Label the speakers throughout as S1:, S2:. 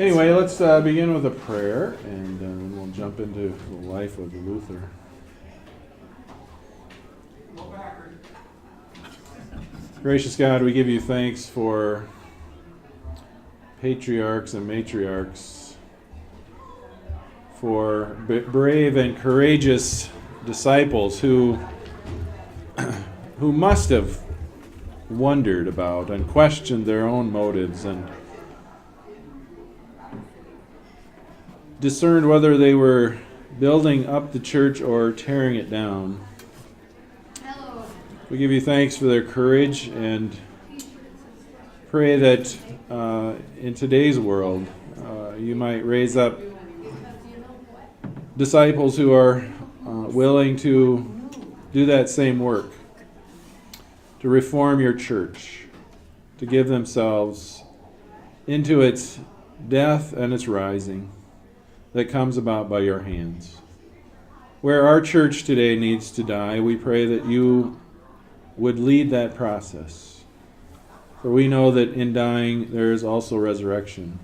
S1: Anyway, let's begin with a prayer, and then we'll jump into the life of Luther. Gracious God, we give you thanks for patriarchs and matriarchs, for brave and courageous disciples who must have wondered about and questioned their own motives and discerned whether they were building up the church or tearing it down. We give you thanks for their courage and pray that in today's world you might raise up disciples who are willing to do that same work, to reform your church, to give themselves into its death and its rising that comes about by your hands. Where our church today needs to die, we pray that you would lead that process. For we know that in dying there is also resurrection.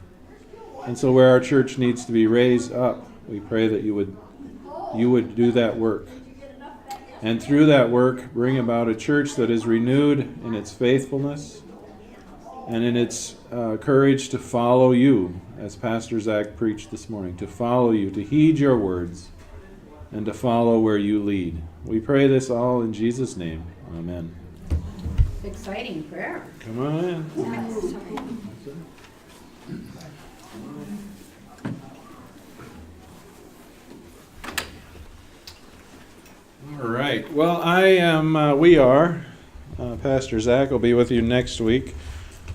S1: And so where our church needs to be raised up, we pray that you would do that work. And through that work, bring about a church that is renewed in its faithfulness and in its courage to follow you, as Pastor Zach preached this morning, to follow you, to heed your words, and to follow where you lead. We pray this all in Jesus' name. Amen.
S2: Exciting prayer.
S1: Come on in. All right. Well, Pastor Zach will be with you next week.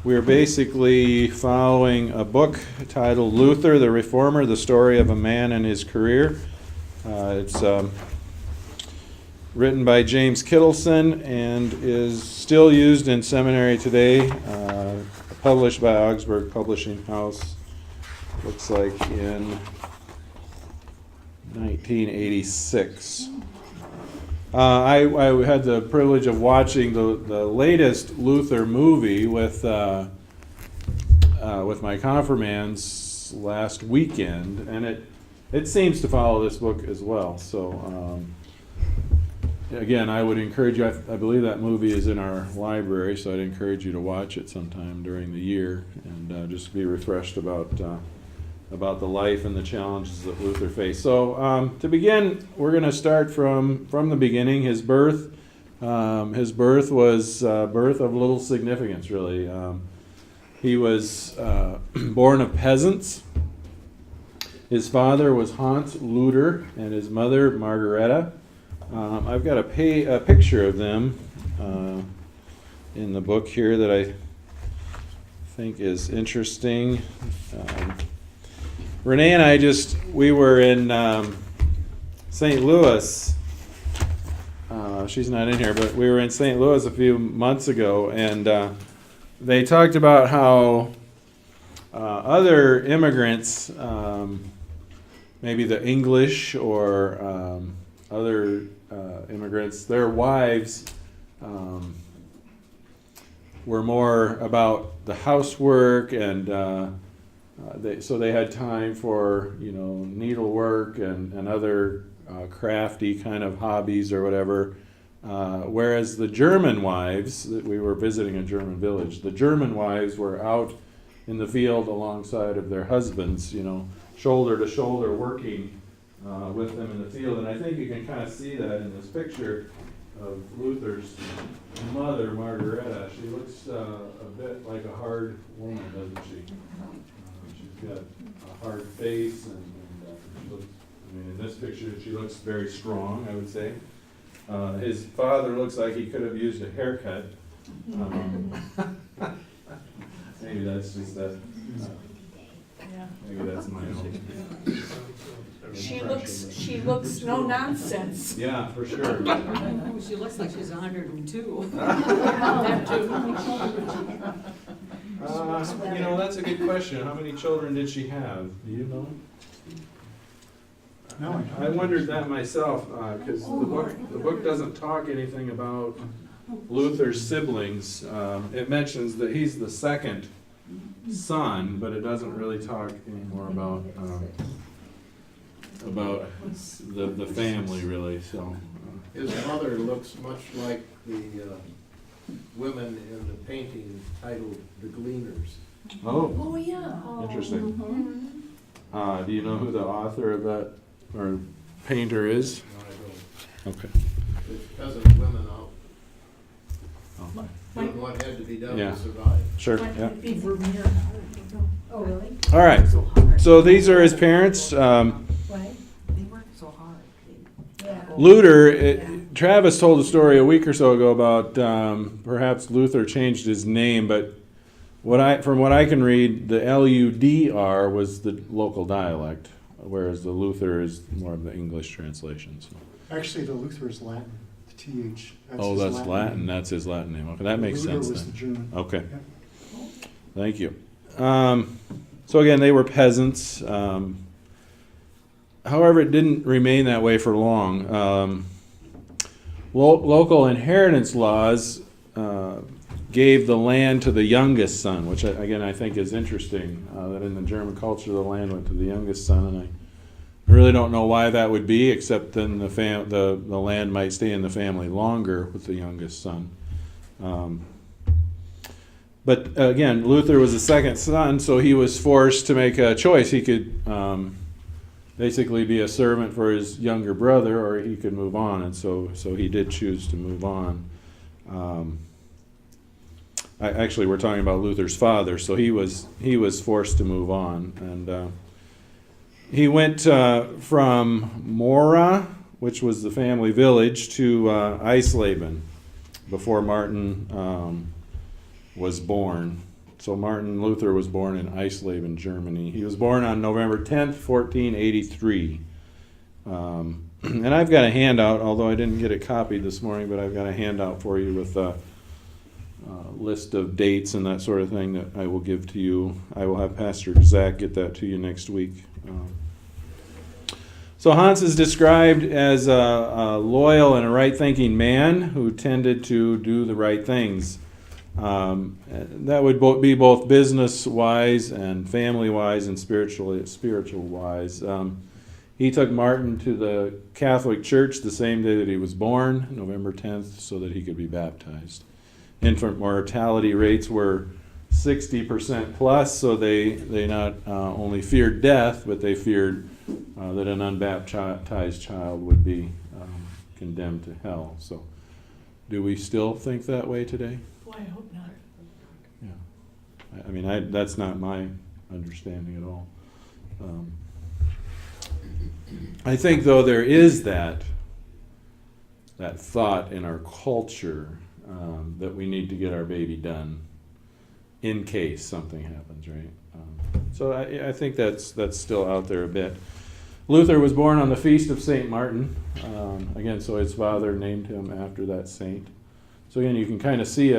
S1: We're basically following a book titled Luther, the Reformer, the Story of a Man and His Career. It's written by James Kittelson and is still used in seminary today, published by Augsburg Publishing House, looks like in 1986. I had the privilege of watching the latest Luther movie with my confirmands last weekend, and it seems to follow this book as well. So again, I would encourage you. I believe that movie is in our library, so I'd encourage you to watch it sometime during the year and just be refreshed about the life and the challenges that Luther faced. So to begin, we're going to start from the beginning. His birth. His birth was a birth of little significance, really. He was born of peasants. His father was Hans Luther and his mother Margareta. I've got a picture of them in the book here that I think is interesting. Renee and I we were in St. Louis. She's not in here, but we were in St. Louis a few months ago, and they talked about how other immigrants, maybe the English or other immigrants, their wives were more about the housework and so they had time for needlework and other crafty kind of hobbies or whatever. Whereas the German wives, we were visiting a German village, the German wives were out in the field alongside of their husbands, shoulder to shoulder working with them in the field. And I think you can kind of see that in this picture of Luther's mother, Margareta. She looks a bit like a hard woman, doesn't she? She's got a hard face, and she looks, in this picture, she looks very strong, I would say. His father looks like he could have used a haircut. Maybe that's just that. Maybe that's my own.
S2: She looks no nonsense.
S1: Yeah, for sure.
S3: She looks like she's 102.
S1: That's a good question. How many children did she have? Do you know?
S4: No,
S1: I wondered that myself, because the book doesn't talk anything about Luther's siblings. It mentions that he's the second son, but it doesn't really talk anymore about the family really. So
S4: His mother looks much like the women in the painting titled The Gleaners.
S1: oh,
S2: yeah.
S1: interesting.
S2: Mhm.
S1: Do you know who the author of that or painter is?
S4: No, I don't.
S1: Okay.
S4: It's because of women out
S1: Oh,
S4: doing what had to be done
S1: Yeah.
S4: to survive.
S1: sure.
S2: Might
S1: Yeah.
S2: be Vermeer. Oh, really?
S1: All right. So these are his parents.
S2: What?
S3: They work so hard.
S2: Yeah.
S1: Luther, Travis told a story a week or so ago about perhaps Luther changed his name, but from what I can read, the LUDR was the local dialect, whereas the Luther is more of the English translation. So.
S5: Actually, the Luther is Latin, the TH.
S1: Oh,
S5: his
S1: that's Latin.
S5: name.
S1: That's his Latin name. Okay, that makes
S5: Luther
S1: sense
S5: was the
S1: then.
S5: German.
S1: Okay,
S5: Yeah.
S1: thank you. So again, they were peasants. However, it didn't remain that way for long. Local inheritance laws gave the land to the youngest son, which again I think is interesting. That in the German culture, the land went to the youngest son, and I really don't know why that would be, except then the land might stay in the family longer with the youngest son. But again, Luther was the second son, so he was forced to make a choice. He could basically be a servant for his younger brother, or he could move on, and so he did choose to move on. Actually, we're talking about Luther's father, so he was forced to move on, and he went from Mora, which was the family village, to Eisleben before Martin was born. So Martin Luther was born in Eisleben, Germany. He was born on November 10th, 1483. And I've got a handout, although I didn't get it copied this morning, but I've got a handout for you with a list of dates and that sort of thing that I will give to you. I will have Pastor Zach get that to you next week. So Hans is described as a loyal and a right-thinking man who tended to do the right things. That would be both business-wise and family-wise and spiritual-wise. He took Martin to the Catholic Church the same day that he was born, November 10th, so that he could be baptized. Infant mortality rates were 60% plus, so they not only feared death, but they feared that an unbaptized child would be condemned to hell. So, do we still think that way today?
S2: Boy, I hope not.
S1: Yeah. I mean, that's not my understanding at all. I think, though, there is that thought in our culture that we need to get our baby done in case something happens, right? So I think that's still out there a bit. Luther was born on the feast of St. Martin. Again, so his father named him after that saint. So again, you can kind of see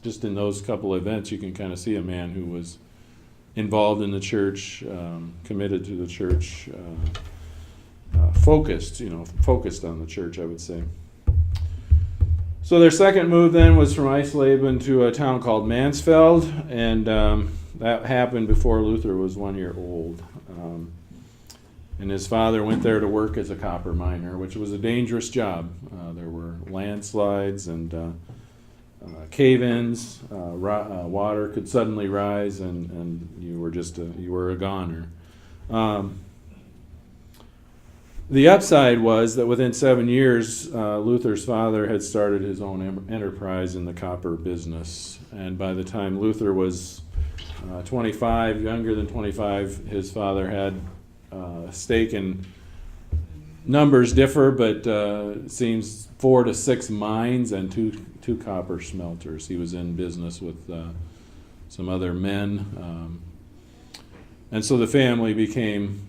S1: just in those couple events, you can kind of see a man who was involved in the church, committed to the church, focused on the church, I would say. So their second move then was from Eisleben to a town called Mansfeld, and that happened before Luther was 1 year old. And his father went there to work as a copper miner, which was a dangerous job. There were landslides and cave-ins. Water could suddenly rise, and you were a goner. The upside was that within 7 years, Luther's father had started his own enterprise in the copper business. And by the time Luther was 25, younger than 25, his father had a stake in, numbers differ, but it seems 4 to 6 mines and two copper smelters. He was in business with some other men. And so the family became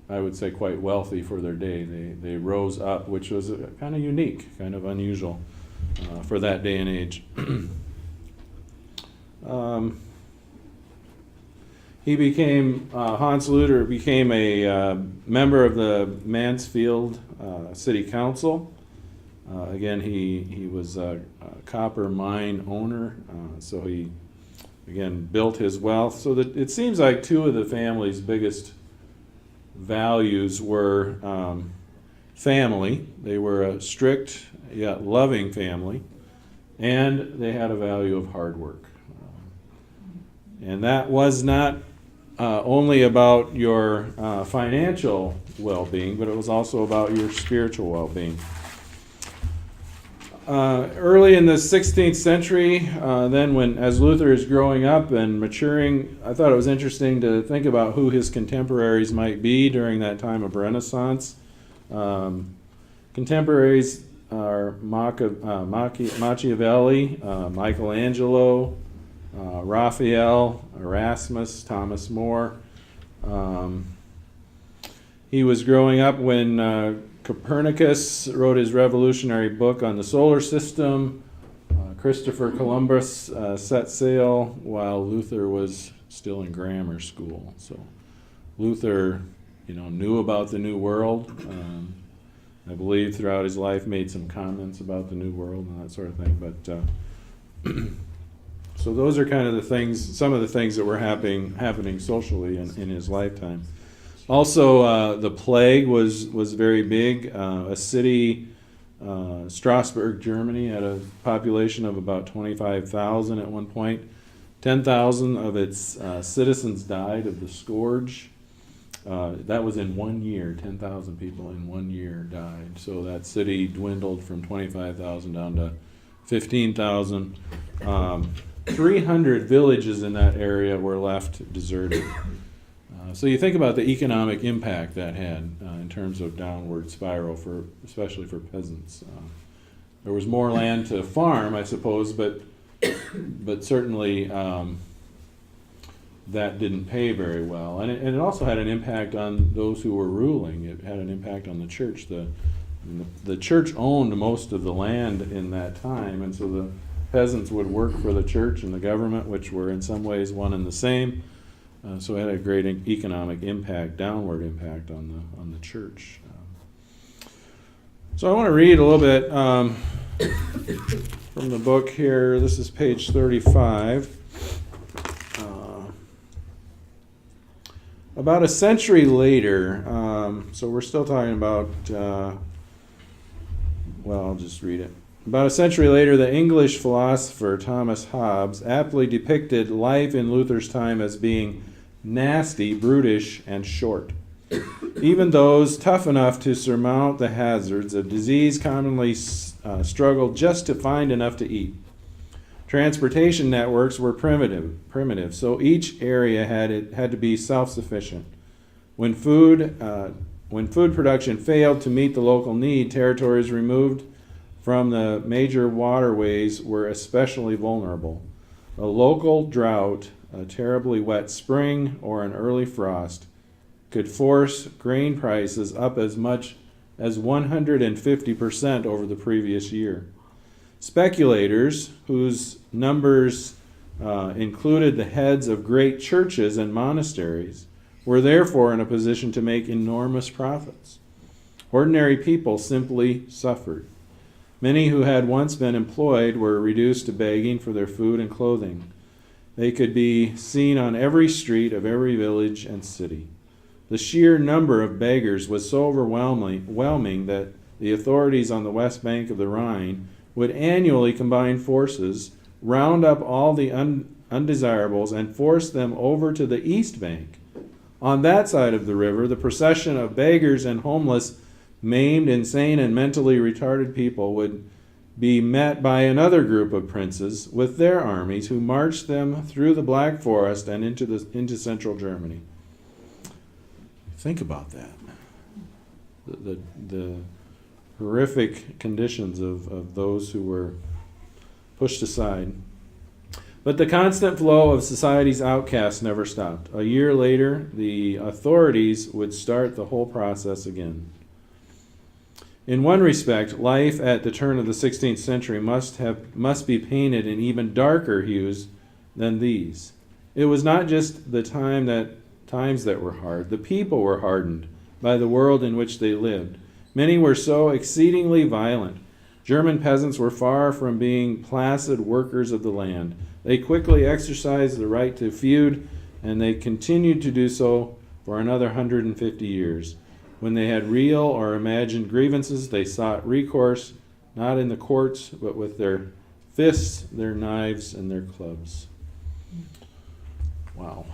S1: I would say quite wealthy for their day. They rose up, which was kind of unique, kind of unusual for that day and age. Hans Luther became a member of the Mansfield City Council. Again, he was a copper mine owner, so he again, built his wealth. So that it seems like two of the family's biggest values were family. They were a strict yet loving family, and they had a value of hard work. And that was not only about your financial well-being, but it was also about your spiritual well-being. Early in the 16th century, then as Luther is growing up and maturing, I thought it was interesting to think about who his contemporaries might be during that time of Renaissance. Contemporaries are Machiavelli, Michelangelo, Raphael, Erasmus, Thomas More. He was growing up when Copernicus wrote his revolutionary book on the solar system. Christopher Columbus set sail while Luther was still in grammar school. So Luther, knew about the New World. I believe throughout his life made some comments about the New World and that sort of thing. But so those are kind of the things, some of the things that were happening socially in his lifetime. Also, the plague was very big. A city, Strasbourg, Germany, had a population of about 25,000 at one point. 10,000 of its citizens died of the scourge. That was in 1 year. 10,000 people in 1 year died. So that city dwindled from 25,000 down to 15,000. 300 villages in that area were left deserted. So you think about the economic impact that had in terms of downward spiral, especially for peasants. There was more land to farm, I suppose, but certainly that didn't pay very well. And it also had an impact on those who were ruling. It had an impact on the church. The church owned most of the land in that time, and so the peasants would work for the church and the government, which were in some ways one and the same. So it had a great economic impact, downward impact on the church. So I want to read a little bit from the book here. This is page 35. About a century later, so we're still talking about, I'll just read it. About a century later, the English philosopher Thomas Hobbes aptly depicted life in Luther's time as being nasty, brutish, and short. Even those tough enough to surmount the hazards of disease commonly struggled just to find enough to eat. Transportation networks were primitive, so each area had to be self-sufficient. When food production failed to meet the local need, territories removed from the major waterways were especially vulnerable. A local drought, a terribly wet spring, or an early frost could force grain prices up as much as 150% over the previous year. Speculators, whose numbers included the heads of great churches and monasteries, were therefore in a position to make enormous profits. Ordinary people simply suffered. Many who had once been employed were reduced to begging for their food and clothing. They could be seen on every street of every village and city. The sheer number of beggars was so overwhelming that the authorities on the west bank of the Rhine would annually combine forces, round up all the undesirables, and force them over to the east bank. On that side of the river, the procession of beggars and homeless, maimed, insane, and mentally retarded people would be met by another group of princes with their armies, who marched them through the Black Forest and into central Germany. Think about that. The horrific conditions of those who were pushed aside. But the constant flow of society's outcasts never stopped. A year later, the authorities would start the whole process again. In one respect, life at the turn of the 16th century must be painted in even darker hues than these. It was not just the times that were hard. The people were hardened by the world in which they lived. Many were so exceedingly violent. German peasants were far from being placid workers of the land. They quickly exercised the right to feud, and they continued to do so for another 150 years. When they had real or imagined grievances, they sought recourse, not in the courts, but with their fists, their knives, and their clubs. Wow.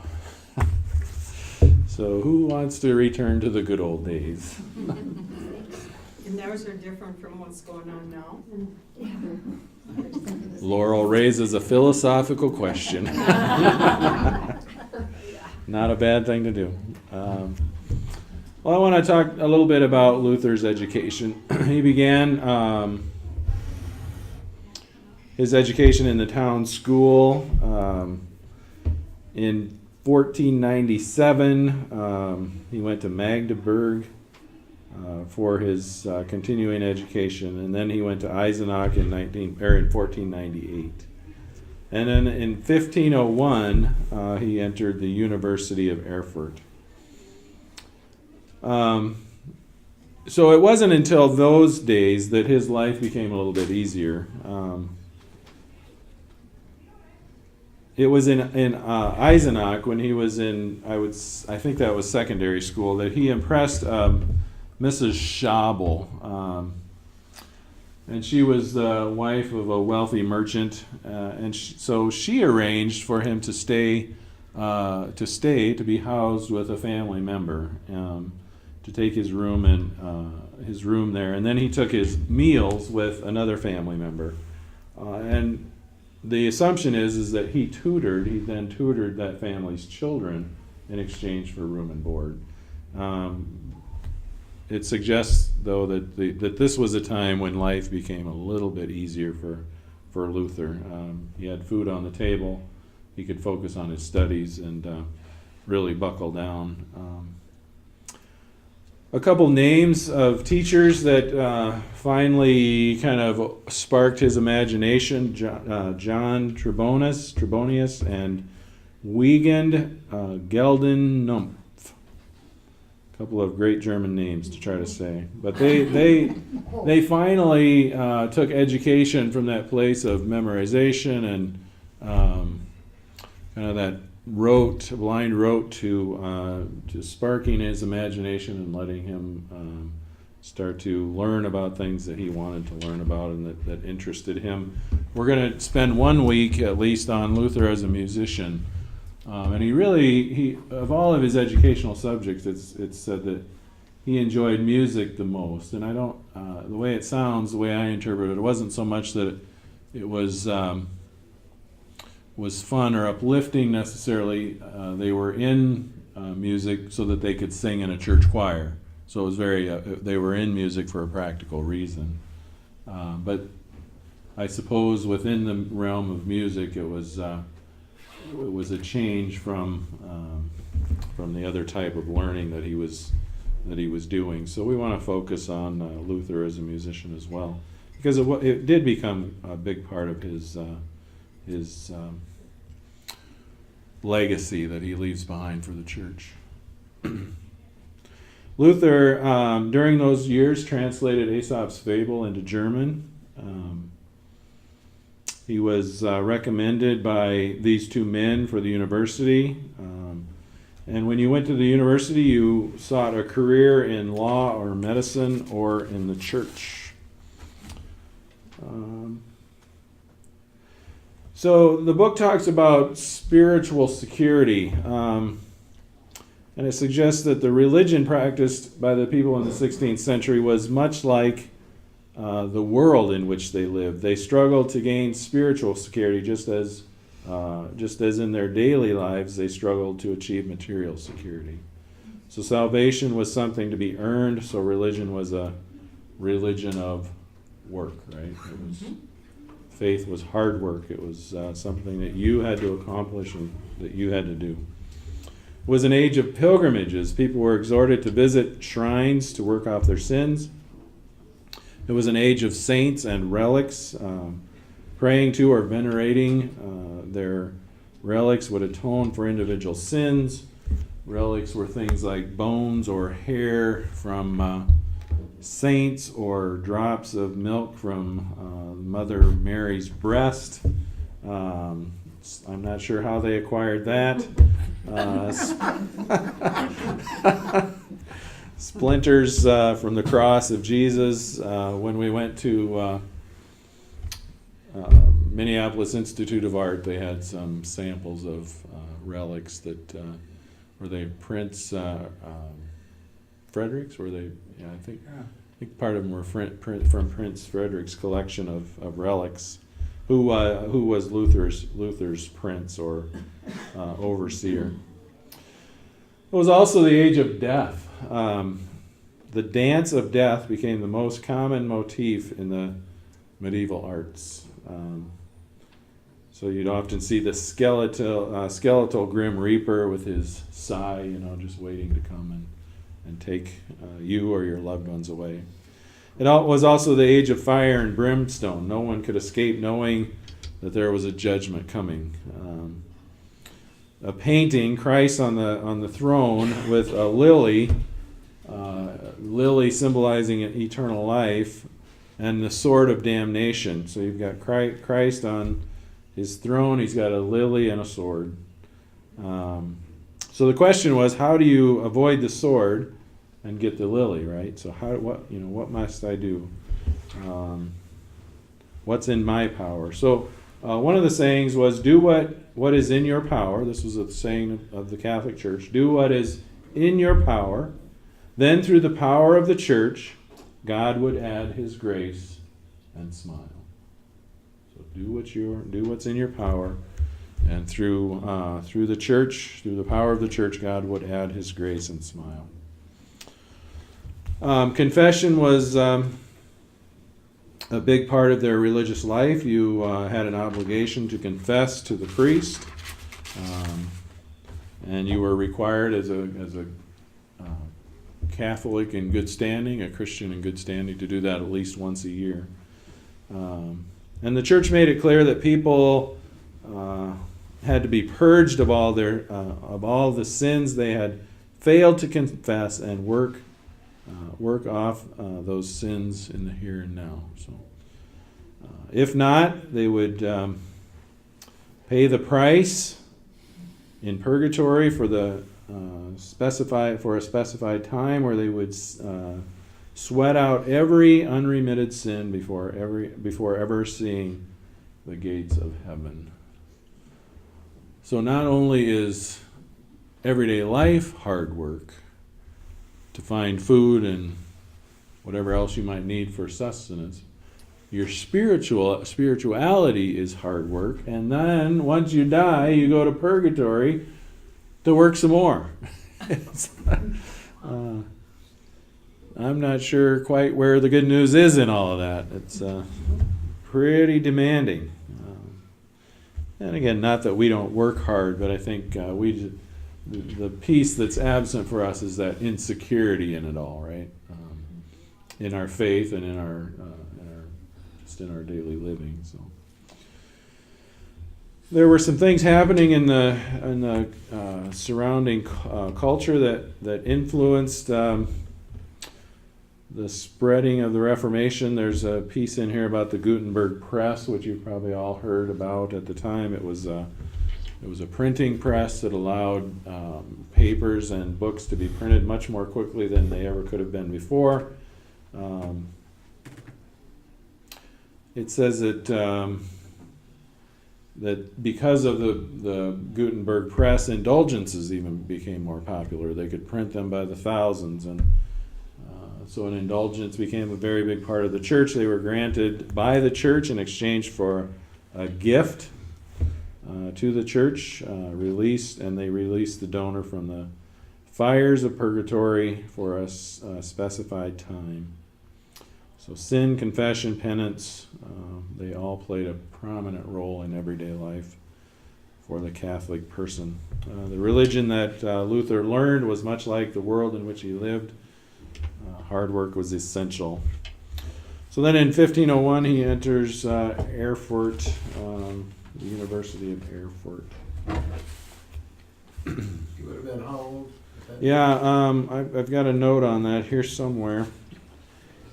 S1: So who wants to return to the good old days?
S3: And those are different from what's going on now.
S1: Laurel raises a philosophical question. Not a bad thing to do. Well, I want to talk a little bit about Luther's education. He began his education in the town school in 1497. He went to Magdeburg for his continuing education, and then he went to Eisenach in 1498. And then in 1501, he entered the University of Erfurt. So it wasn't until those days that his life became a little bit easier. It was in Eisenach, when he was in, I think that was secondary school, that he impressed Mrs. Schabel. And she was the wife of a wealthy merchant, and so she arranged for him to be housed with a family member, to take his room there, and then he took his meals with another family member, and the assumption is that he then tutored that family's children in exchange for room and board. It suggests, though, that this was a time when life became a little bit easier for Luther. He had food on the table. He could focus on his studies and really buckle down. A couple names of teachers that finally kind of sparked his imagination: John Trebonius and Wiegand Gelden-Numpf. A couple of great German names to try to say. But they finally took education from that place of memorization and kind of that blind rote to sparking his imagination and letting him start to learn about things that he wanted to learn about and that interested him. We're going to spend 1 week at least on Luther as a musician. And he of all of his educational subjects, it's said that he enjoyed music the most. And I don't, the way it sounds, the way I interpret it, it wasn't so much that it was fun or uplifting necessarily. They were in music so that they could sing in a church choir. So it was they were in music for a practical reason. But I suppose within the realm of music, it was a change from the other type of learning that he was doing. So we want to focus on Luther as a musician as well, because it did become a big part of his legacy that he leaves behind for the church. Luther, during those years, translated Aesop's Fable into German. He was recommended by these two men for the university. And when you went to the university, you sought a career in law or medicine or in the church. So the book talks about spiritual security, and it suggests that the religion practiced by the people in the 16th century was much like the world in which they lived. They struggled to gain spiritual security just as in their daily lives they struggled to achieve material security. So salvation was something to be earned, so religion was a religion of work, right? Faith was hard work. It was something that you had to accomplish and that you had to do. It was an age of pilgrimages. People were exhorted to visit shrines to work off their sins. It was an age of saints and relics. Praying to or venerating their relics would atone for individual sins. Relics were things like bones or hair from saints or drops of milk from Mother Mary's breast. I'm not sure how they acquired that. Splinters from the cross of Jesus. When we went to Minneapolis Institute of Art, they had some samples of relics that were they Prince Frederick's? Were they? Yeah, I think part of them were from Prince Frederick's collection of relics. Who was Luther's prince or overseer. It was also the age of death. The dance of death became the most common motif in the medieval arts. So you'd often see the skeletal grim reaper with his sigh, just waiting to come and take you or your loved ones away. It was also the age of fire and brimstone. No one could escape knowing that there was a judgment coming. A painting, Christ on the throne with a lily symbolizing an eternal life, and the sword of damnation. So you've got Christ on his throne. He's got a lily and a sword. So the question was, how do you avoid the sword and get the lily, right? So what must I do? What's in my power? So one of the sayings was, do what is in your power. This was a saying of the Catholic Church. Do what is in your power. Then through the power of the church, God would add his grace and smile. So do what's in your power. And through the church, through the power of the church, God would add his grace and smile. Confession was a big part of their religious life. You had an obligation to confess to the priest, and you were required as a Catholic in good standing, a Christian in good standing, to do that at least once a year. And the church made it clear that people had to be purged of all the sins they had failed to confess and work off those sins in the here and now. So, if not, they would pay the price in purgatory for a specified time, where they would sweat out every unremitted sin before ever seeing the gates of heaven. So not only is everyday life hard work, to find food and whatever else you might need for sustenance, your spirituality is hard work, and then once you die, you go to purgatory to work some more. I'm not sure quite where the good news is in all of that. It's pretty demanding. And again, not that we don't work hard, but I think the piece that's absent for us is that insecurity in it all, right? In our faith and in our daily living. So there were some things happening in the surrounding culture that influenced the spreading of the Reformation. There's a piece in here about the Gutenberg press, which you've probably all heard about. At the time, it was a printing press that allowed papers and books to be printed much more quickly than they ever could have been before. It says that because of the Gutenberg press, indulgences even became more popular. They could print them by the thousands, and so an indulgence became a very big part of the church. They were granted by the church in exchange for a gift to the church, and they released the donor from the fires of purgatory for a specified time. So sin, confession, penance, they all played a prominent role in everyday life for the Catholic person. The religion that Luther learned was much like the world in which he lived. Hard work was essential. So then in 1501 he enters Erfurt, the University of Erfurt.
S4: You would have been how old?
S1: Yeah, I've got a note on that here somewhere.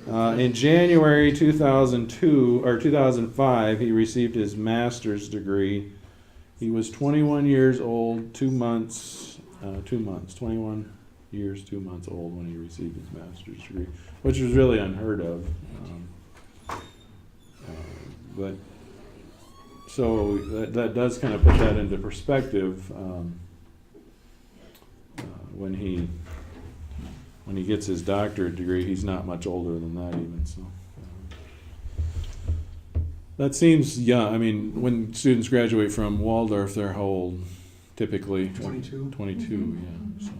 S1: In January 2005, he received his master's degree He was 21 years old, 21 years, 2 months old when he received his master's degree, which was really unheard of. But so that does kind of put that into perspective when he gets his doctorate degree. He's not much older than that even. So that seems young. I mean, when students graduate from Waldorf, they're how old? Typically
S5: 22.
S1: 22, yeah. So,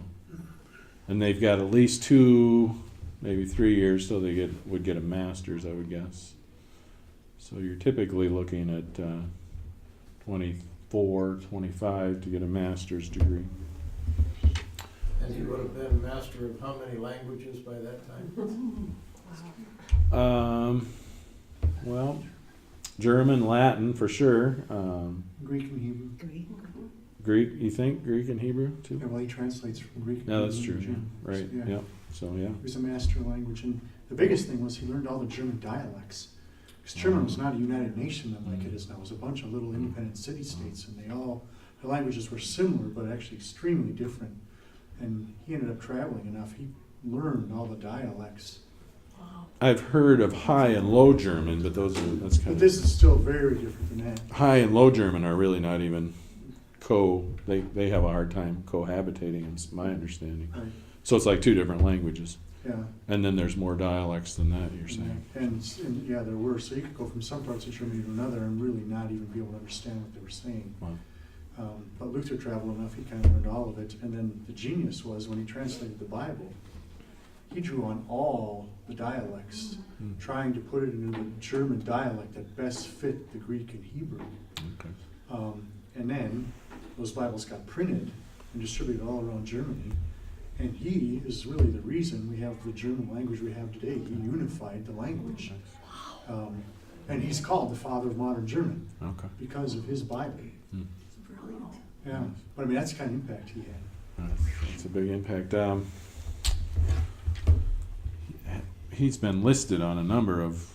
S1: and they've got at least 2, maybe 3 years till they would get a master's, I would guess. So you're typically looking at 24, 25 to get a master's degree.
S4: And he would have been master of how many languages by that time?
S1: Well, German, Latin for sure.
S5: Greek and Hebrew.
S1: Greek, you think? Greek and Hebrew too?
S5: Yeah, well, he translates from Greek.
S1: No,
S5: and
S1: that's true.
S5: Hebrew,
S1: Yeah. Right.
S5: Yeah.
S1: Yeah. So yeah.
S5: He was a master language, and the biggest thing was he learned all the German dialects. Because German was not a united nation then like it is now. It was a bunch of little independent city-states, and their languages were similar, but actually extremely different. And he ended up traveling enough. He learned all the dialects.
S1: I've heard of High and Low German, but that's kind
S5: But
S1: of
S5: this is still very different than that.
S1: High and Low German are really not even they have a hard time cohabitating, is my understanding.
S5: Right.
S1: So it's like 2 different languages.
S5: Yeah.
S1: And then there's more dialects than that, you're saying.
S5: And yeah, there were. So you could go from some parts of Germany to another and really not even be able to understand what they were saying.
S1: Wow.
S5: But Luther traveled enough, he kind of learned all of it. And then the genius was when he translated the Bible, he drew on all the dialects, trying to put it into the German dialect that best fit the Greek and Hebrew.
S1: Okay.
S5: And then those Bibles got printed and distributed all around Germany. And he is really the reason we have the German language we have today. He unified the language. And he's called the father of modern German
S1: Okay.
S5: because of his Bible.
S3: Brilliant.
S5: Yeah. But I mean, that's the kind of impact he had.
S1: That's a big impact. He's been listed on a number of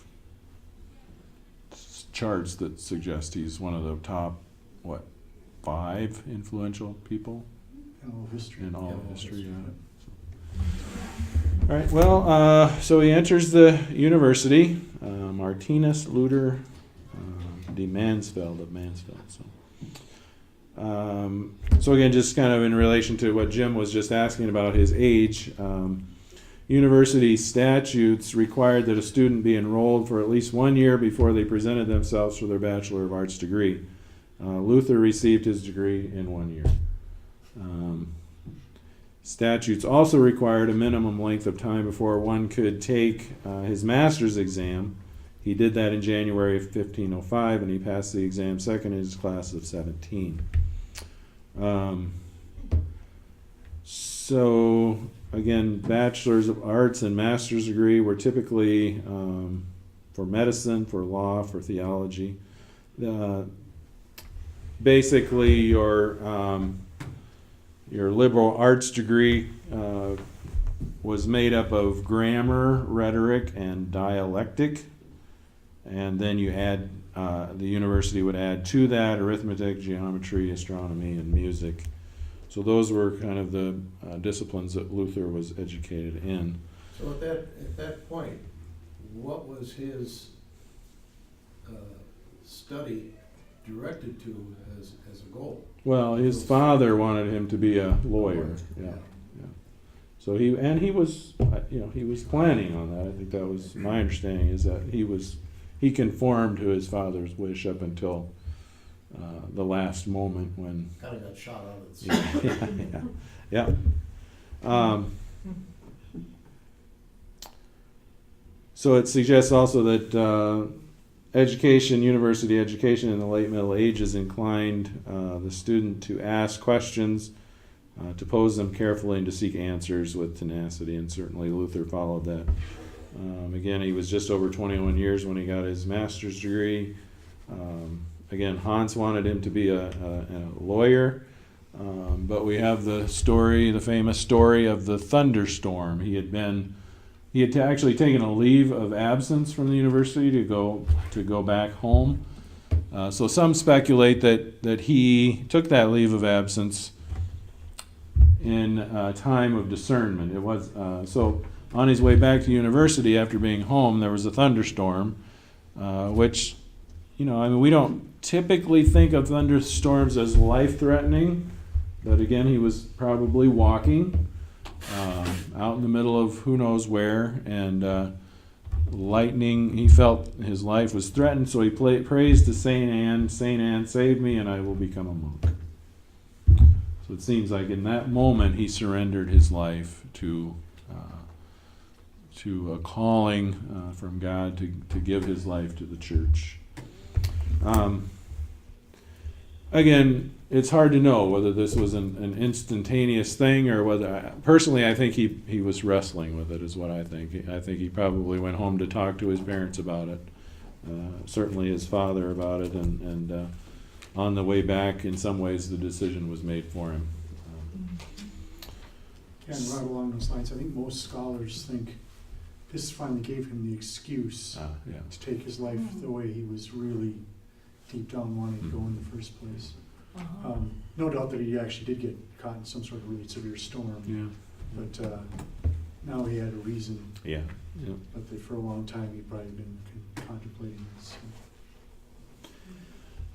S1: charts that suggest he's one of the top, 5 influential people
S5: In all of history.
S1: in all
S4: Yeah,
S1: of
S4: all
S1: history.
S4: history,
S1: Yeah. All right. Well, so he enters the university, Martinus Luther de Mansfeld of Mansfeld. So again, just kind of in relation to what Jim was just asking about his age, university statutes required that a student be enrolled for at least 1 year before they presented themselves for their Bachelor of Arts degree. Luther received his degree in 1 year. Statutes also required a minimum length of time before one could take his master's exam. He did that in January of 1505, and he passed the exam second in his class of 17. So, again, bachelor's of arts and master's degree were typically for medicine, for law, for theology. Basically, your liberal arts degree was made up of grammar, rhetoric, and dialectic. And then you add, the university would add to that arithmetic, geometry, astronomy, and music. So those were kind of the disciplines that Luther was educated in.
S4: So at that point, what was his study directed to as a goal?
S1: Well, his father wanted him to be a lawyer. Yeah. So he was planning on that. I think that was my understanding, is that he conformed to his father's wish up until the last moment when.
S4: Kind of got shot out of the
S1: Yeah. So it suggests also that university education in the late Middle Ages inclined the student to ask questions, to pose them carefully, and to seek answers with tenacity, and certainly Luther followed that. Again, he was just over 21 years when he got his master's degree. Again, Hans wanted him to be a lawyer, but we have the famous story of the thunderstorm. He had actually taken a leave of absence from the university to go back home, So some speculate that he took that leave of absence in a time of discernment. It was so on his way back to university after being home, there was a thunderstorm, which, I mean, we don't typically think of thunderstorms as life-threatening, but again, he was probably walking out in the middle of who knows where, and lightning, he felt his life was threatened, so he prays to Saint Anne, "Saint Anne, save me, and I will become a monk." So it seems like in that moment he surrendered his life to a calling from God to give his life to the church. Again, it's hard to know whether this was an instantaneous thing or whether, personally, I think he was wrestling with it, is what I think. I think he probably went home to talk to his parents about it, certainly his father about it, and on the way back, in some ways, the decision was made for him.
S5: Yeah, and right along those lines, I think most scholars think this finally gave him the excuse
S1: Yeah.
S5: to take his life the way he was really deep down wanting to go in the first place.
S2: Uh-huh.
S5: No doubt that he actually did get caught in some sort of really severe storm,
S1: Yeah.
S5: but now he had a reason.
S1: Yeah. Yeah.
S5: But that for a long time he'd probably been contemplating this.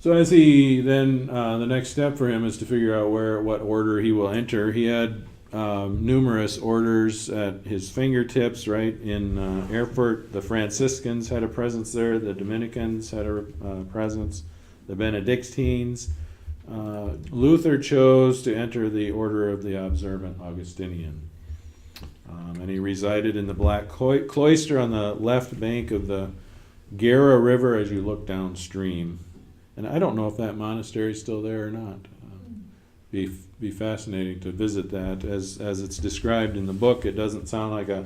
S1: So as he then, the next step for him is to figure out what order he will enter. He had numerous orders at his fingertips, right? In Erfurt, the Franciscans had a presence there. The Dominicans had a presence. The Benedictines. Luther chose to enter the Order of the Observant Augustinian. And he resided in the Black Cloister on the left bank of the Gera River as you look downstream. And I don't know if that monastery is still there or not. Be fascinating to visit that. As it's described in the book, it doesn't sound like a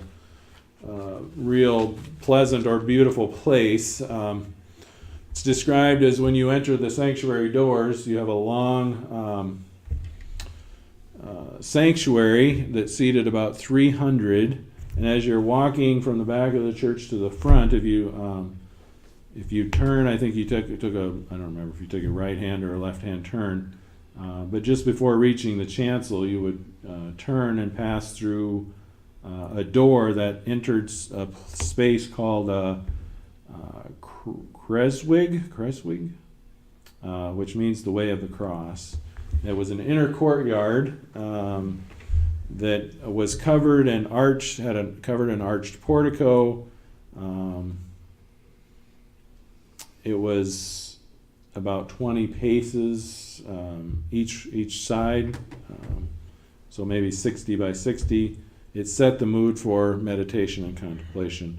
S1: real pleasant or beautiful place. It's described as when you enter the sanctuary doors, you have a long sanctuary that's seated about 300, and as you're walking from the back of the church to the front, if you turn, I think you took a, I don't remember if you took a right hand or a left hand turn, but just before reaching the chancel, you would turn and pass through a door that entered a space called Kreswig, which means the way of the cross. It was an inner courtyard that was covered and arched, covered an arched portico. It was about 20 paces each side, so maybe 60 by 60. It set the mood for meditation and contemplation.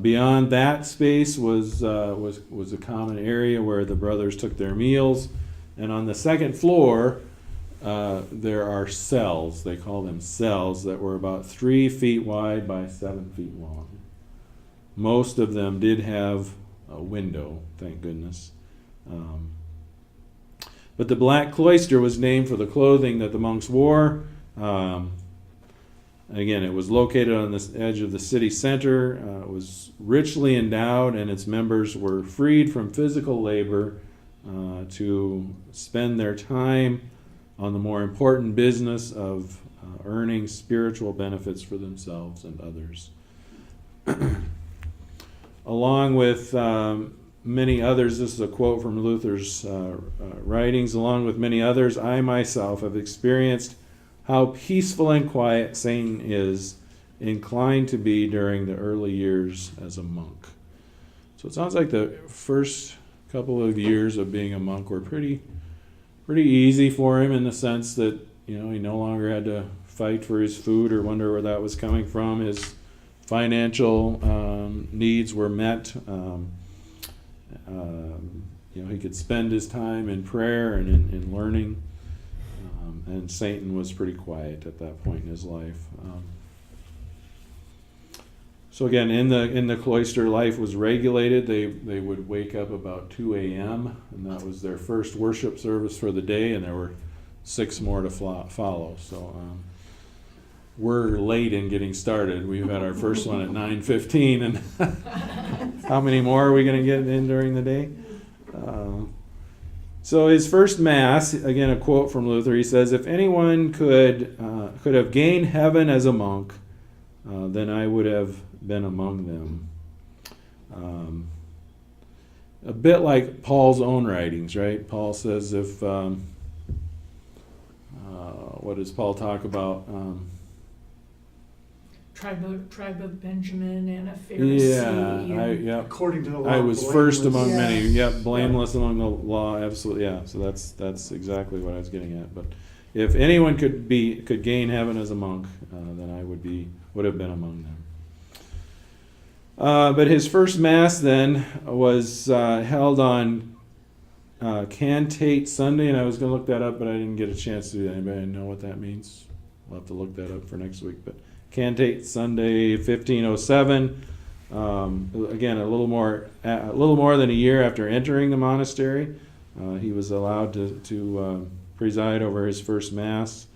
S1: Beyond that space was a common area where the brothers took their meals, and on the second floor there are cells. They call them cells that were about 3 feet wide by 7 feet long. Most of them did have a window, thank goodness. But the Black Cloister was named for the clothing that the monks wore. Again, it was located on the edge of the city center. It was richly endowed, and its members were freed from physical labor to spend their time on the more important business of earning spiritual benefits for themselves and others. Along with many others, this is a quote from Luther's writings, along with many others, I myself have experienced how peaceful and quiet Satan is inclined to be during the early years as a monk. So it sounds like the first couple of years of being a monk were pretty easy for him, in the sense that he no longer had to fight for his food or wonder where that was coming from. His financial needs were met. He could spend his time in prayer and in learning. And Satan was pretty quiet at that point in his life. So again, in the cloister, life was regulated. They would wake up about 2 a.m. and that was their first worship service for the day, and there were 6 more to follow. So we're late in getting started. We've had our first one at 9:15, and how many more are we going to get in during the day? So his first Mass, again a quote from Luther, he says, "If anyone could have gained heaven as a monk, then I would have been among them." A bit like Paul's own writings, right? Paul says if, what does Paul talk about?
S2: Tribe of Benjamin and a Pharisee.
S1: Yeah.
S5: According to the law.
S1: I was first
S5: blameless.
S1: among many.
S2: Yes.
S1: Yep, blameless among the law. Absolutely, yeah. So that's exactly what I was getting at. But if anyone could gain heaven as a monk, then I would have been among them. But his first Mass then was held on Cantate Sunday, and I was going to look that up, but I didn't get a chance to do that. Anybody know what that means? We'll have to look that up for next week. But Cantate Sunday, 1507. Again, a little more than a year after entering the monastery, he was allowed to preside over his first Mass.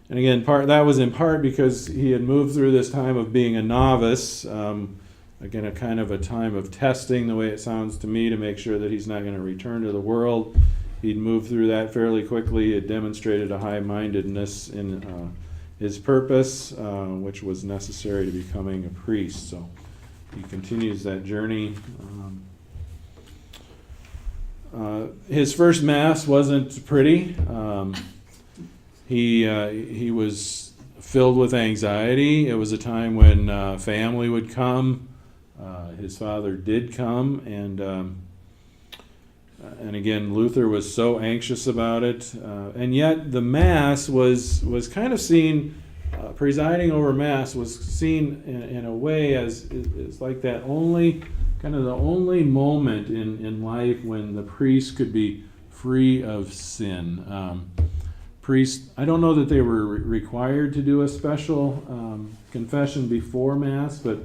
S1: And again, that was in part because he had moved through this time of being a novice. Again, a kind of a time of testing, the way it sounds to me, to make sure that he's not going to return to the world. He'd moved through that fairly quickly. It demonstrated a high-mindedness in his purpose, which was necessary to becoming a priest. So he continues that journey. His first Mass wasn't pretty. He was filled with anxiety. It was a time when family would come. His father did come, and again, Luther was so anxious about it. And yet, the Mass was kind of seen. Presiding over Mass was seen in a way as like that only kind of the only moment in life when the priest could be free of sin. Priests, I don't know that they were required to do a special confession before Mass, but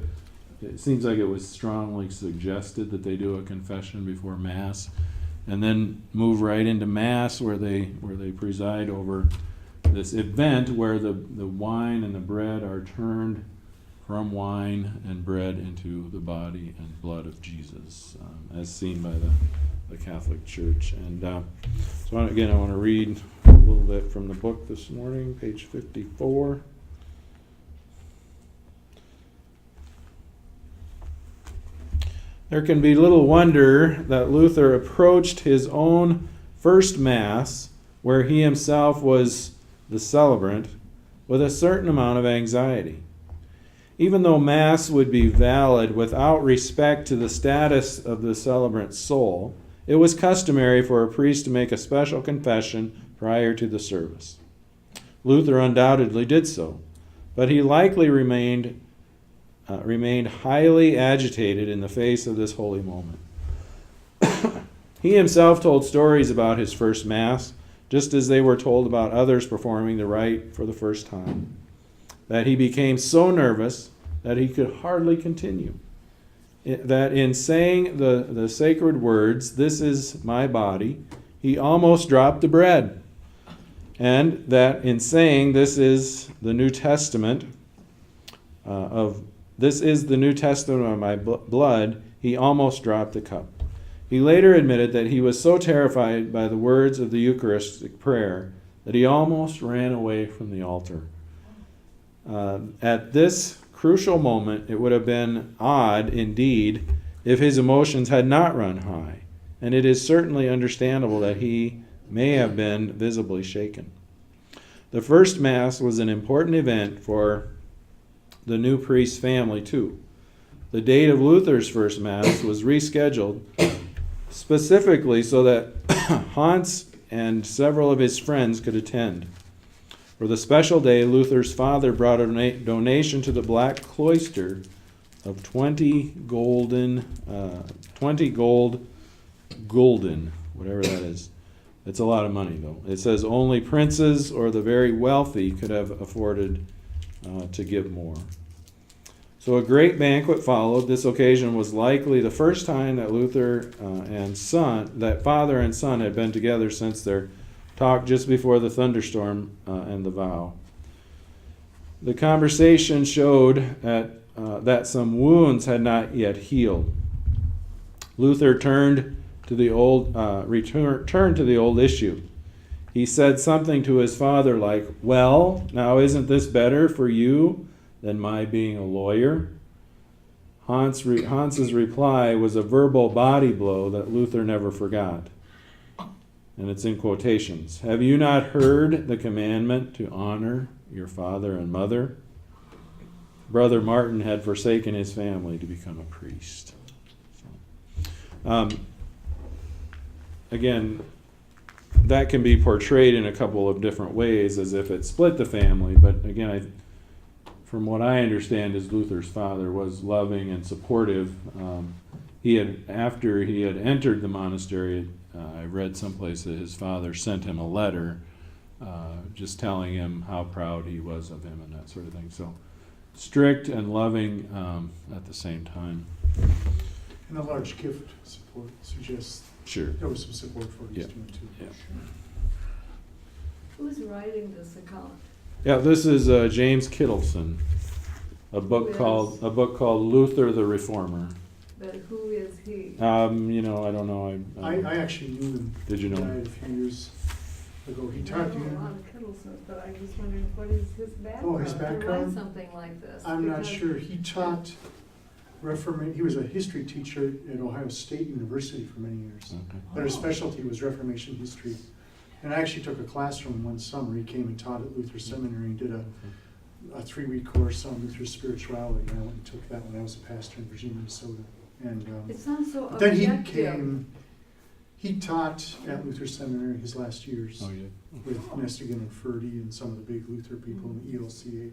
S1: it seems like it was strongly suggested that they do a confession before Mass, and then move right into Mass where they preside over this event where the wine and the bread are turned from wine and bread into the body and blood of Jesus, as seen by the Catholic Church. And so again, I want to read a little bit from the book this morning, page 54. There can be little wonder that Luther approached his own first Mass, where he himself was the celebrant, with a certain amount of anxiety. Even though Mass would be valid without respect to the status of the celebrant's soul, it was customary for a priest to make a special confession prior to the service. Luther undoubtedly did so, but he likely remained highly agitated in the face of this holy moment. He himself told stories about his first Mass, just as they were told about others performing the rite for the first time, that he became so nervous that he could hardly continue. That in saying the sacred words, "This is my body," he almost dropped the bread. And that in saying, "This is the New Testament of my blood," he almost dropped the cup. He later admitted that he was so terrified by the words of the Eucharistic prayer that he almost ran away from the altar. At this crucial moment, it would have been odd, indeed, if his emotions had not run high, and it is certainly understandable that he may have been visibly shaken. The first Mass was an important event for the new priest's family, too. The date of Luther's first Mass was rescheduled specifically so that Hans and several of his friends could attend. For the special day, Luther's father brought a donation to the Black Cloister of 20 gulden, whatever that is. It's a lot of money, though. It says only princes or the very wealthy could have afforded to give more. So a great banquet followed. This occasion was likely the first time that father and son had been together since their talk just before the thunderstorm and the vow. The conversation showed that some wounds had not yet healed. Luther returned to the old issue. He said something to his father like, "Well, now isn't this better for you than my being a lawyer?" Hans's reply was a verbal body blow that Luther never forgot. And it's in quotations. "Have you not heard the commandment to honor your father and mother?" Brother Martin had forsaken his family to become a priest. Again, that can be portrayed in a couple of different ways as if it split the family, but again, from what I understand, is Luther's father was loving and supportive. After he had entered the monastery, I read someplace that his father sent him a letter just telling him how proud he was of him and that sort of thing. So strict and loving at the same time.
S5: And a large gift support suggests
S1: Sure.
S5: there was some support for these two too.
S1: Yeah.
S6: Who's writing this account?
S1: Yeah, this is James Kittelson, a book
S6: Who is?
S1: called Luther the Reformer.
S6: But who is he?
S1: I don't know.
S5: I actually knew him.
S1: Did you know
S5: He
S1: him?
S5: died a few years ago. He
S6: I
S5: taught
S6: know a
S5: you.
S6: lot of Kittelson, but I was wondering what is his background?
S5: Oh, his
S6: To write
S5: background?
S6: something like this.
S5: I'm not
S6: because-
S5: sure. He taught Reformation. He was a history teacher at Ohio State University for many years.
S1: Okay.
S5: But his specialty was Reformation history. And I actually took a class from him one summer. He came and taught at Luther Seminary and did a 3-week course on Luther's spirituality. And I went and took that when I was a pastor in Virginia, Minnesota. And
S6: It sounds so
S5: but then
S6: objective.
S5: he taught at Luther Seminary his last years
S1: Oh, yeah.
S5: with Nestigan and Ferdy and some of the big Luther people in the ELCA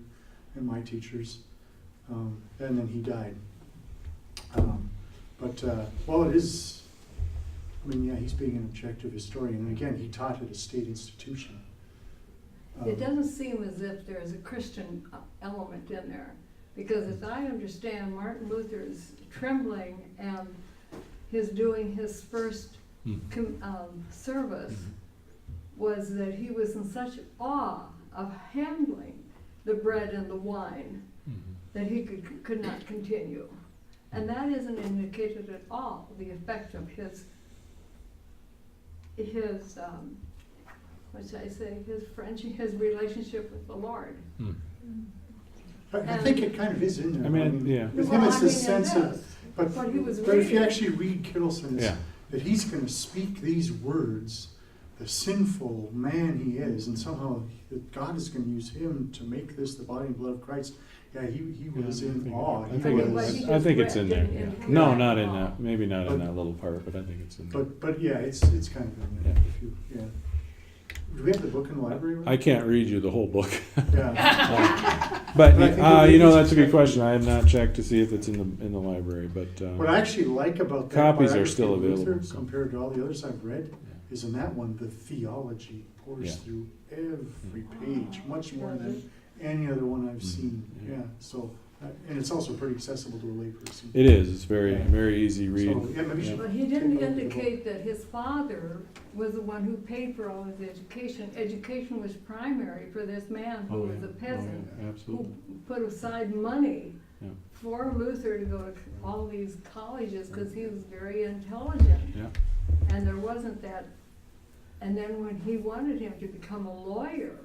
S5: and my teachers. And then he died. It is, he's being an objective historian. And again, he taught at a state institution.
S6: It doesn't seem as if there's a Christian element in there. Because as I understand, Martin Luther's trembling and his doing his first service was that he was in such awe of handling the bread and the wine that he could not continue. And that isn't indicated at all, the effect of his what should I say, his friendship, his relationship with the Lord.
S5: I think it kind of is in there.
S1: I mean, yeah.
S5: With
S6: Well,
S5: him, it's
S6: I
S5: the
S6: mean, it
S5: sense
S6: does.
S5: of, but
S6: What he was
S5: if you
S6: reading.
S5: actually read Kittelson, it's
S1: Yeah.
S5: that he's going to speak these words, the sinful man he is, and somehow that God is going to use him to make this the body and blood of Christ. Yeah, he was in awe.
S1: I think it's in there. Yeah. No, not in that. Maybe not in that little part, but I think it's in there.
S5: But yeah, it's kind of in there.
S1: Yeah.
S5: If you, yeah. Do we have the book in the library?
S1: I can't read you the whole book.
S5: Yeah.
S1: But
S5: But I think it is
S1: that's a good
S5: exactly-
S1: question. I have not checked to see if it's in the library, but
S5: What I actually like about that
S1: copies are
S5: biography
S1: still
S5: of Luther,
S1: available, so.
S5: compared to all the others I've read, is in that one the theology pours
S1: Yeah.
S5: through every page, much more than any other one I've seen.
S1: Yeah.
S5: Yeah. So, and it's also pretty accessible to a layperson.
S1: it is. It's very easy read.
S5: So, yeah, maybe you should
S6: But he didn't
S5: take a look at the book.
S6: indicate that his father was the one who paid for all his education. Education was primary for this man who was a peasant,
S1: Oh, yeah, absolutely.
S6: who put aside money
S1: Yeah.
S6: for Luther to go to all these colleges because he was very intelligent.
S1: Yeah.
S6: And there wasn't that. And then when he wanted him to become a lawyer,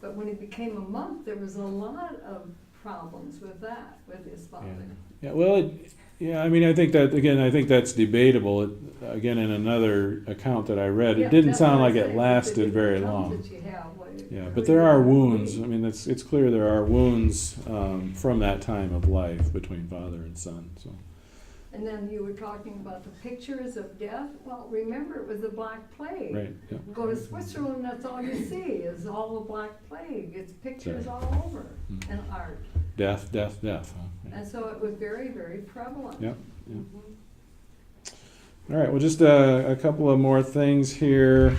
S6: but when he became a monk, there was a lot of problems with that, with his father.
S1: Yeah. Well, I think that's debatable. Again, in another account that I read,
S6: Yeah,
S1: it didn't
S6: that's
S1: sound
S6: what
S1: like
S6: I'm
S1: it
S6: saying,
S1: lasted
S6: the
S1: very
S6: accounts
S1: long.
S6: that you have,
S1: Yeah, but there are wounds. I mean, it's clear there are wounds from that time of life between father and son. So
S6: And then you were talking about the pictures of death. Well, remember, it was the Black Plague.
S1: right. Yeah.
S6: Go to Switzerland, that's all you see is all the Black Plague. It's pictures all over
S1: Mm.
S6: and art.
S1: Death. Huh? Yeah.
S6: And so it was very, very prevalent.
S1: Yeah. Yeah. All right. Well, just a couple of more things here.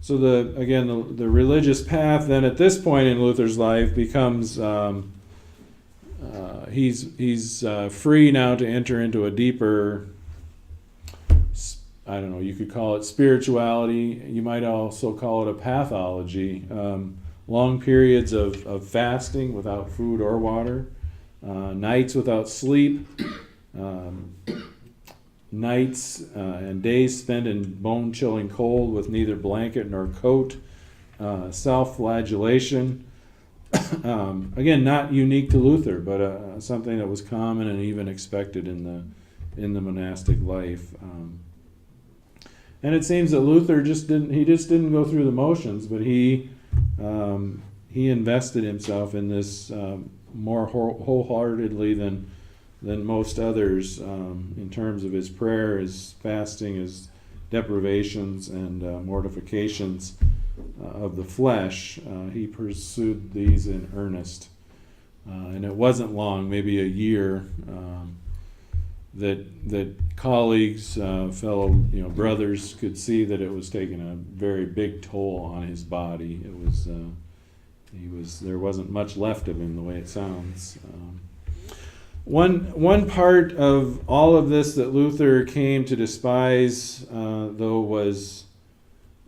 S1: So the religious path then at this point in Luther's life becomes he's free now to enter into a deeper, I don't know, you could call it spirituality. You might also call it a pathology. Long periods of fasting without food or water, nights without sleep, nights and days spent in bone-chilling cold with neither blanket nor coat, self-flagellation. Again, not unique to Luther, but something that was common and even expected in the monastic life. And it seems that Luther just didn't go through the motions, but he invested himself in this more wholeheartedly than most others, in terms of his prayer, his fasting, his deprivations, and mortifications of the flesh. He pursued these in earnest. And it wasn't long, maybe a year, that colleagues, fellow brothers could see that it was taking a very big toll on his body. It was there wasn't much left of him, the way it sounds. One part of all of this that Luther came to despise, though, was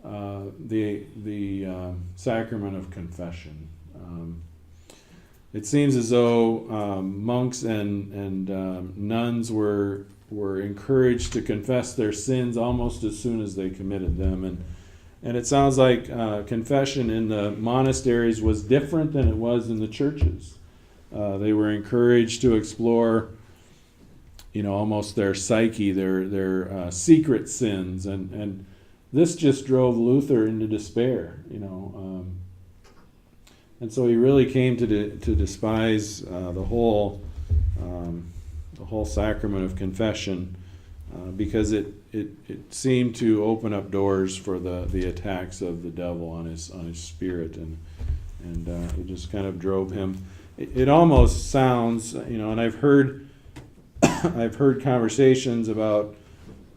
S1: the sacrament of confession. It seems as though monks and nuns were encouraged to confess their sins almost as soon as they committed them, and it sounds like confession in the monasteries was different than it was in the churches. They were encouraged to explore, almost their psyche, their secret sins, and this just drove Luther into despair, and so he really came to despise the whole sacrament of confession, because it seemed to open up doors for the attacks of the devil on his spirit, and it just kind of drove him. It almost sounds, and I've heard conversations about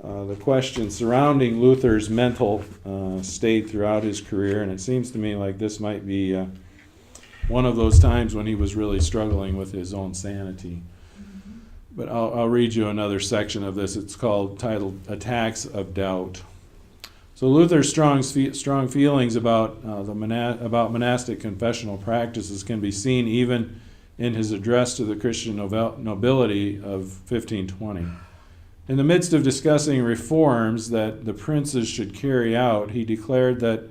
S1: the question surrounding Luther's mental state throughout his career, and it seems to me like this might be one of those times when he was really struggling with his own sanity. But I'll read you another section of this. It's titled "Attacks of Doubt." So Luther's strong feelings about monastic confessional practices can be seen even in his address to the Christian nobility of 1520. In the midst of discussing reforms that the princes should carry out, he declared that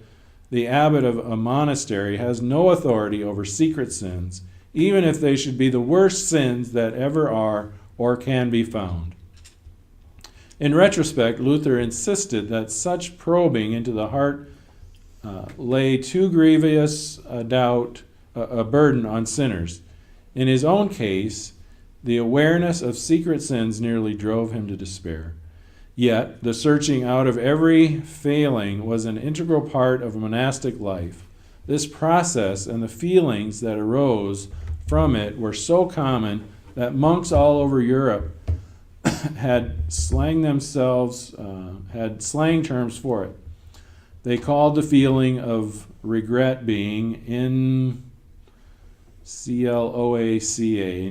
S1: the abbot of a monastery has no authority over secret sins, even if they should be the worst sins that ever are or can be found. In retrospect, Luther insisted that such probing into the heart lay too grievous a burden on sinners. In his own case, the awareness of secret sins nearly drove him to despair. Yet, the searching out of every failing was an integral part of monastic life. This process and the feelings that arose from it were so common that monks all over Europe had slang terms for it. They called the feeling of regret being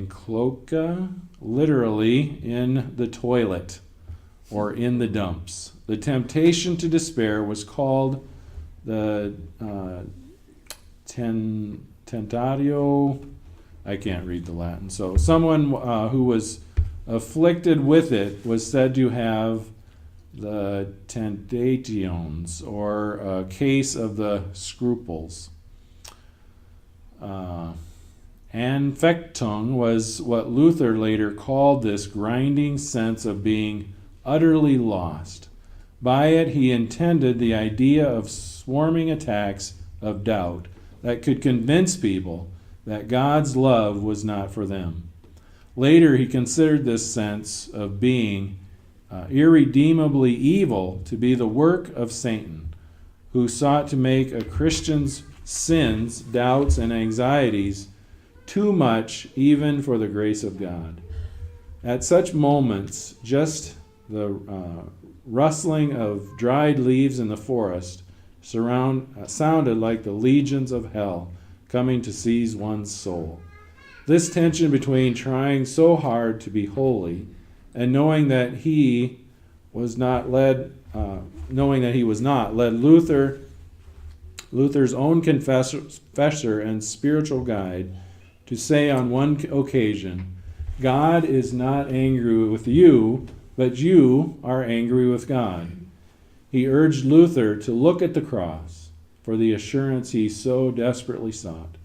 S1: cloaca, literally in the toilet or in the dumps. The temptation to despair was called the tentatio. I can't read the Latin. So someone who was afflicted with it was said to have the tentations, or a case of the scruples. Anfechtung was what Luther later called this grinding sense of being utterly lost. By it, he intended the idea of swarming attacks of doubt that could convince people that God's love was not for them. Later, he considered this sense of being irredeemably evil to be the work of Satan, who sought to make a Christian's sins, doubts, and anxieties too much even for the grace of God. At such moments, just the rustling of dried leaves in the forest sounded like the legions of hell coming to seize one's soul. This tension between trying so hard to be holy and knowing that he was not led Luther's own confessor and spiritual guide to say on one occasion, God is not angry with you, but you are angry with God. He urged Luther to look at the cross for the assurance he so desperately sought.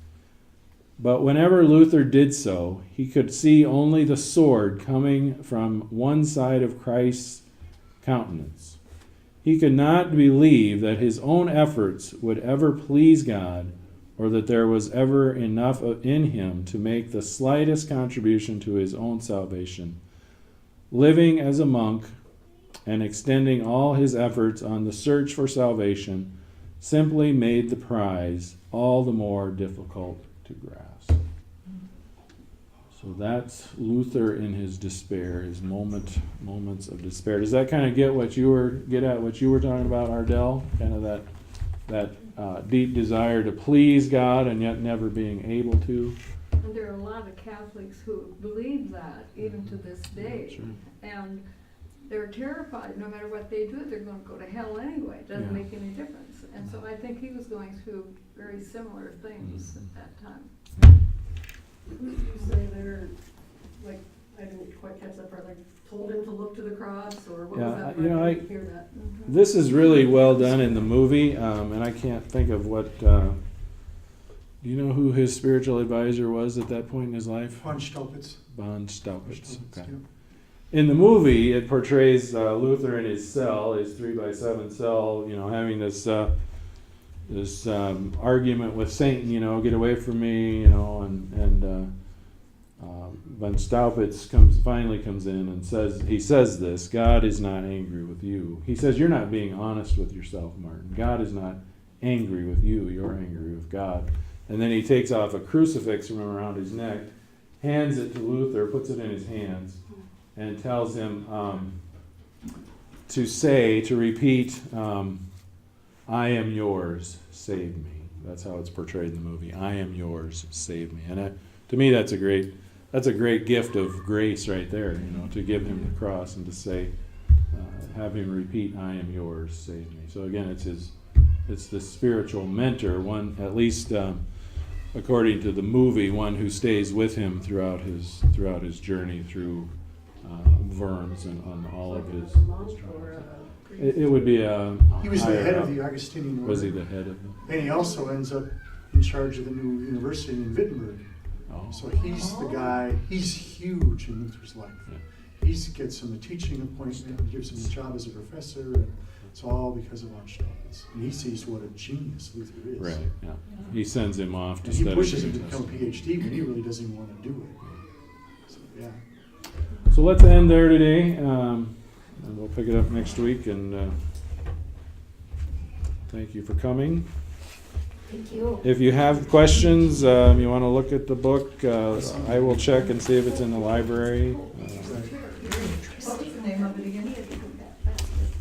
S1: But whenever Luther did so, he could see only the sword coming from one side of Christ's countenance. He could not believe that his own efforts would ever please God, or that there was ever enough in him to make the slightest contribution to his own salvation. Living as a monk and extending all his efforts on the search for salvation simply made the prize all the more difficult to grasp. So that's Luther in his despair, his moments of despair. Does that kind of get at what you were talking about, Ardell? Kind of that deep desire to please God and yet never being able to.
S6: And there are a lot of Catholics who believe that, even to this day.
S1: Sure.
S6: And they're terrified, no matter what they do, they're going to go to hell anyway. It doesn't make any difference. And so I think he was going through very similar things at that time.
S7: Who did you say there, like, I didn't quite catch that part, like, told him to look to the cross, or what was that part? I didn't hear that.
S1: This is really well done in the movie, and I can't think of what. Do you know who his spiritual advisor was at that point in his life?
S5: Von Staupitz.
S1: Von Staupitz. Okay.
S5: Yep.
S1: In the movie, it portrays Luther in his cell, his 3x7 cell, having this argument with Satan, get away from me, and Von Staupitz finally comes in and says this: God is not angry with you. He says, you're not being honest with yourself, Martin. God is not angry with you. You're angry with God. And then he takes off a crucifix from around his neck, hands it to Luther, puts it in his hands, and tells him to repeat, I am yours, save me. That's how it's portrayed in the movie. I am yours, save me. And to me, that's a great gift of grace right there, to give him the cross and to say, have him repeat, I am yours, save me. So again, it's the spiritual mentor, one, at least according to the movie, one who stays with him throughout his journey through Worms and on all of his trials. It would be a.
S5: He was the head of the Augustinian order.
S1: Was he the head of them?
S5: And he also ends up in charge of the new university in Wittenberg.
S1: Oh.
S5: So he's the guy, he's huge in Luther's life.
S1: Yeah.
S5: He gets him a teaching appointment, and gives him a job as a professor, and it's all because of von Staupitz. And he sees what a genius Luther is.
S1: Right, yeah. He sends him off to
S5: And he
S1: study.
S5: pushes him to become a PhD when he really doesn't even want to do it. So, yeah.
S1: So let's end there today, and we'll pick it up next week. And thank you for coming.
S7: Thank you.
S1: If you have questions, you want to look at the book, I will check and see if it's in the library.
S7: What's the name of it again?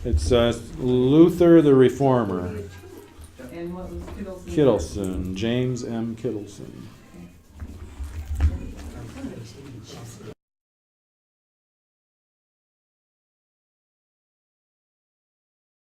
S1: It's Luther the Reformer,
S7: And what was Kittelson?
S1: Kittelson, James M. Kittelson.